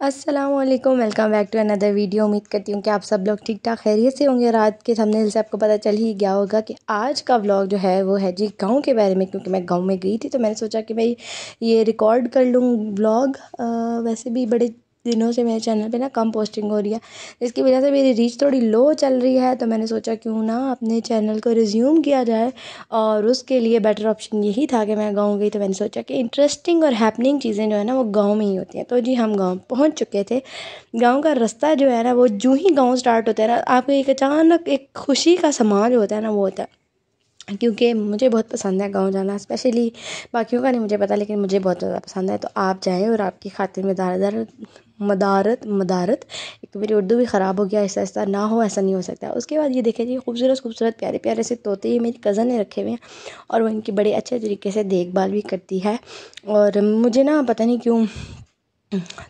अस्सलामुअलैकुम, welcome back to another video. उम्मीद करती हूँ कि आप सब लोग ठीक ठाक खैरियत से होंगे। रात के थंबनेल से आपको पता चल ही गया होगा कि आज का व्लॉग जो है वो है जी गांव के बारे में, क्योंकि मैं गांव में गई थी तो मैंने सोचा कि भाई ये रिकॉर्ड कर लूँ व्लॉग। वैसे भी बड़े दिनों से मेरे चैनल पे ना कम पोस्टिंग हो रही है, जिसकी वजह से मेरी रीच थोड़ी लो चल रही है। तो मैंने सोचा क्यों ना अपने चैनल को रिज्यूम किया जाए, और उसके लिए बेटर ऑप्शन यही था कि मैं गाँव गई। तो मैंने सोचा कि इंटरेस्टिंग और हैपनिंग चीज़ें जो है ना वो गाँव में ही होती हैं। तो जी हम गाँव पहुँच चुके थे। गाँव का रास्ता जो है ना, वो जूँ ही गाँव स्टार्ट होता है ना, आपको एक अचानक एक खुशी का समा जो होता है ना वो होता है। क्योंकि मुझे बहुत पसंद है गाँव जाना, स्पेशली बाकियों का नहीं मुझे पता, लेकिन मुझे बहुत ज़्यादा पसंद है। तो आप जाएँ और आपकी खातिर में मदारत मदारत। एक तो मेरी उर्दू भी ख़राब हो गया, ऐसा ऐसा ना हो, ऐसा नहीं हो सकता। उसके बाद ये देखें जी, खूबसूरत खूबसूरत प्यारे प्यारे से तोते, ये मेरी कज़न ने रखे हुए हैं और वो इनकी बड़े अच्छे तरीके से देखभाल भी करती है। और मुझे ना पता नहीं क्यों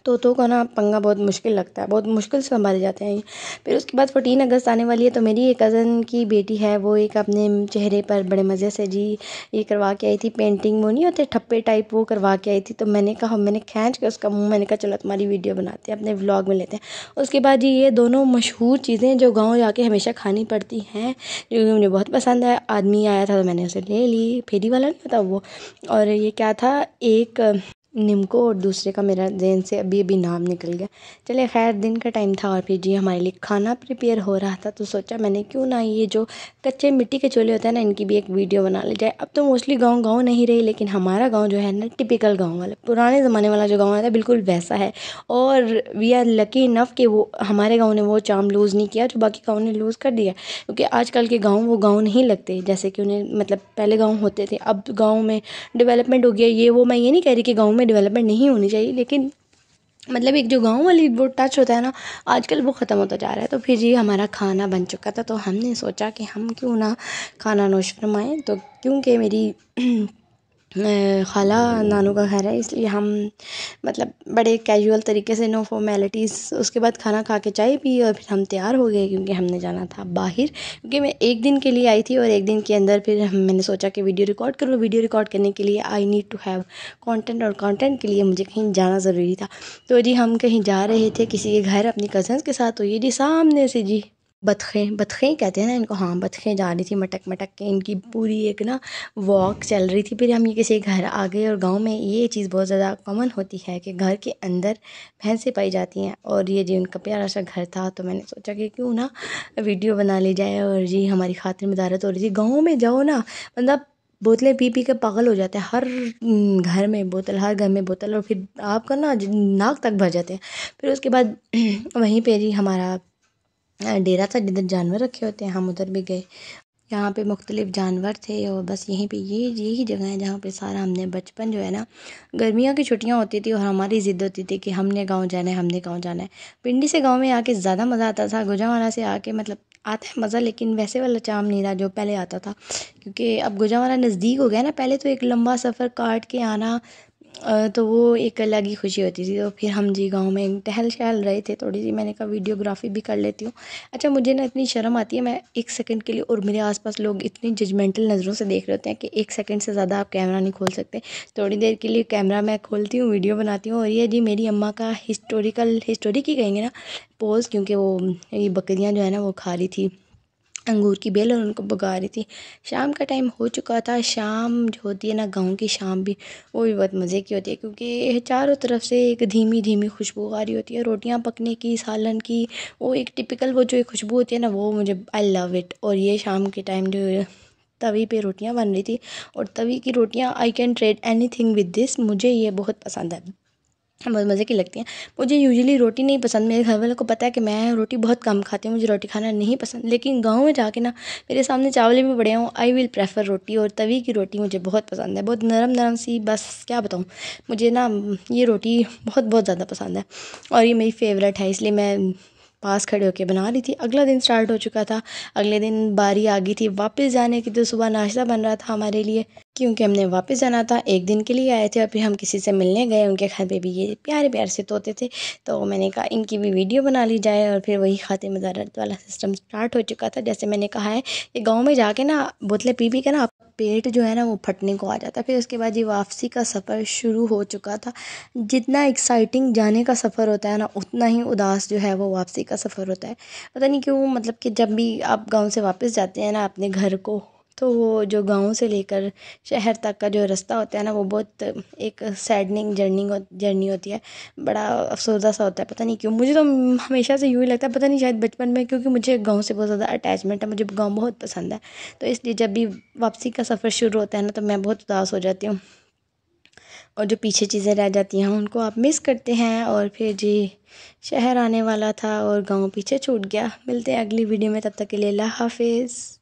तोतों का ना पंगा बहुत मुश्किल लगता है, बहुत मुश्किल से संभाले जाते हैं। फिर उसके बाद 14 अगस्त आने वाली है, तो मेरी एक कज़न की बेटी है, वो एक अपने चेहरे पर बड़े मज़े से जी ये करवा के आई थी पेंटिंग, वो नहीं होते ठप्पे टाइप, वो करवा के आई थी। तो मैंने कहा, मैंने खींच के उसका मुँह, मैंने कहा चलो तुम्हारी वीडियो बनाते हैं, अपने व्लॉग में लेते हैं। उसके बाद जी ये दोनों मशहूर चीज़ें जो गाँव जाके हमेशा खानी पड़ती हैं, जो मुझे बहुत पसंद है। आदमी आया था तो मैंने उसे ले ली, फेरी वाला नहीं होता वो। और ये क्या था, एक निम्को और दूसरे का मेरा जेन से अभी अभी नाम निकल गया। चलिए खैर, दिन का टाइम था और फिर जी हमारे लिए खाना प्रिपेयर हो रहा था। तो सोचा मैंने क्यों ना ये जो कच्चे मिट्टी के चूल्हे होते हैं ना, इनकी भी एक वीडियो बना ली जाए। अब तो मोस्टली गांव गांव नहीं रही, लेकिन हमारा गांव जो है ना, टिपिकल गांव वाला पुराने ज़माने वाला जो गांव है बिल्कुल वैसा है। और वी आर लकी इनफ कि वो हमारे गाँव ने वो चार्म लूज़ नहीं किया जो बाकी गाँव ने लूज़ कर दिया। क्योंकि आजकल के गाँव वो गाँव नहीं लगते जैसे कि उन्हें मतलब पहले गाँव होते थे। अब गाँव में डेवलपमेंट हो गया, ये वो मैं ये नहीं कह रही कि गाँव में डेवलपमेंट नहीं होनी चाहिए, लेकिन मतलब एक जो गाँव वाली वो टच होता है ना, आजकल वो ख़त्म होता जा रहा है। तो फिर जी हमारा खाना बन चुका था, तो हमने सोचा कि हम क्यों ना खाना नोश फरमाएँ। तो क्योंकि मेरी खाला नानू का घर है, इसलिए हम मतलब बड़े कैजुअल तरीके से, नो फॉर्मेलिटीज़, उसके बाद खाना खा के चाय पी और फिर हम तैयार हो गए, क्योंकि हमने जाना था बाहर। क्योंकि मैं एक दिन के लिए आई थी और एक दिन के अंदर फिर मैंने सोचा कि वीडियो रिकॉर्ड करूँ। वीडियो रिकॉर्ड करने के लिए I need to have content, और कंटेंट के लिए मुझे कहीं जाना ज़रूरी था। तो जी हम कहीं जा रहे थे किसी के घर अपनी कज़न्स के साथ। तो ये जी सामने से जी बतखें बतखें कहते हैं ना इनको, हाँ बतखें जा रही थी मटक मटक के, इनकी पूरी एक ना वॉक चल रही थी। फिर हम ये किसी घर आ गए, और गांव में ये चीज़ बहुत ज़्यादा कॉमन होती है कि घर के अंदर भैंसें पाई जाती हैं। और ये जी उनका प्यारा सा घर था, तो मैंने सोचा कि क्यों ना वीडियो बना ली जाए। और जी हमारी खातिर मदारत हो रही थी। गाँव में जाओ ना, मतलब बोतलें पी पी के पागल हो जाते हैं, हर घर में बोतल, हर घर में बोतल, और फिर आपका ना नाक तक भर जाते हैं। फिर उसके बाद वहीं पे जी हमारा डेरा था जिधर जानवर रखे होते हैं, हम उधर भी गए। यहाँ पे मुख्तलिफ जानवर थे, और बस यहीं पे यही जगह है जहाँ पे सारा हमने बचपन जो है ना, गर्मियों की छुट्टियाँ होती थी और हमारी ज़िद होती थी कि हमने गांव जाना है, हमने गांव जाना है। पिंडी से गांव में आके ज़्यादा मज़ा आता था, गुजरांवाला से आके मतलब आता है मज़ा, लेकिन वैसे वाला चाम नहीं रहा जो पहले आता था। क्योंकि अब गुजरांवाला नज़दीक हो गया ना, पहले तो एक लंबा सफ़र काट के आना, तो वो एक अलग ही खुशी होती थी। तो फिर हम जी गांव में टहल शहल रहे थे थोड़ी सी, मैंने कहा वीडियोग्राफी भी कर लेती हूँ। अच्छा, मुझे ना इतनी शर्म आती है, मैं एक सेकंड के लिए, और मेरे आसपास लोग इतनी जजमेंटल नज़रों से देख रहे होते हैं कि एक सेकंड से ज़्यादा आप कैमरा नहीं खोल सकते। थोड़ी देर के लिए कैमरा मैं खोलती हूँ, वीडियो बनाती हूँ। और ये जी मेरी अम्मा का हिस्टोरिक ही कहेंगे ना पोज, क्योंकि वो ये बकरियाँ जो है ना वो खा रही थी अंगूर की बेल और उनको भगा रही थी। शाम का टाइम हो चुका था। शाम जो होती है ना गाँव की शाम भी, वो भी बहुत मज़े की होती है, क्योंकि चारों तरफ से एक धीमी धीमी खुशबू आ रही होती है रोटियां पकने की, सालन की। वो एक टिपिकल वो जो एक खुशबू होती है ना, वो मुझे आई लव इट। और ये शाम के टाइम जो तवी पे रोटियां बन रही थी, और तवी की रोटियां, I can trade anything with this, मुझे ये बहुत पसंद है, बहुत मज़े की लगती हैं। मुझे यूजुअली रोटी नहीं पसंद, मेरे घर वालों को पता है कि मैं रोटी बहुत कम खाती हूँ, मुझे रोटी खाना नहीं पसंद। लेकिन गाँव में जाके ना, मेरे सामने चावल भी पड़े हों, आई विल प्रेफर रोटी। और तवी की रोटी मुझे बहुत पसंद है, बहुत नरम नरम सी, बस क्या बताऊँ, मुझे ना ये रोटी बहुत बहुत ज़्यादा पसंद है, और ये मेरी फेवरेट है, इसलिए मैं पास खड़े होकर बना रही थी। अगला दिन स्टार्ट हो चुका था, अगले दिन बारी आ गई थी वापस जाने की। तो सुबह नाश्ता बन रहा था हमारे लिए, क्योंकि हमने वापस जाना था, एक दिन के लिए आए थे। और फिर हम किसी से मिलने गए, उनके घर पे भी ये प्यारे प्यारे से तोते थे, तो मैंने कहा इनकी भी वीडियो बना ली जाए। और फिर वही खातिर मदारत वाला सिस्टम स्टार्ट हो चुका था। जैसे मैंने कहा है कि गाँव में जाके ना बोतलें पी पी के ना आप पेट जो है ना वो फटने को आ जाता है। फिर उसके बाद ये वापसी का सफ़र शुरू हो चुका था। जितना एक्साइटिंग जाने का सफ़र होता है ना, उतना ही उदास जो है वो वापसी का सफ़र होता है। पता नहीं क्यों, मतलब कि जब भी आप गांव से वापस जाते हैं ना अपने घर को, तो वो जो गांव से लेकर शहर तक का जो रास्ता होता है ना, वो बहुत एक सैडनिंग जर्नी होती है। बड़ा अफसोसदा सा होता है। पता नहीं क्यों, मुझे तो हमेशा से यूँ ही लगता है, पता नहीं शायद बचपन में, क्योंकि मुझे गांव से बहुत ज़्यादा अटैचमेंट है, मुझे गांव बहुत पसंद है। तो इसलिए जब भी वापसी का सफ़र शुरू होता है ना, तो मैं बहुत उदास हो जाती हूँ। और जो पीछे चीज़ें रह जाती हैं उनको आप मिस करते हैं। और फिर जी, शहर आने वाला था और गांव पीछे छूट गया। मिलते हैं अगली वीडियो में, तब तक के लिए अल्लाह हाफिज़।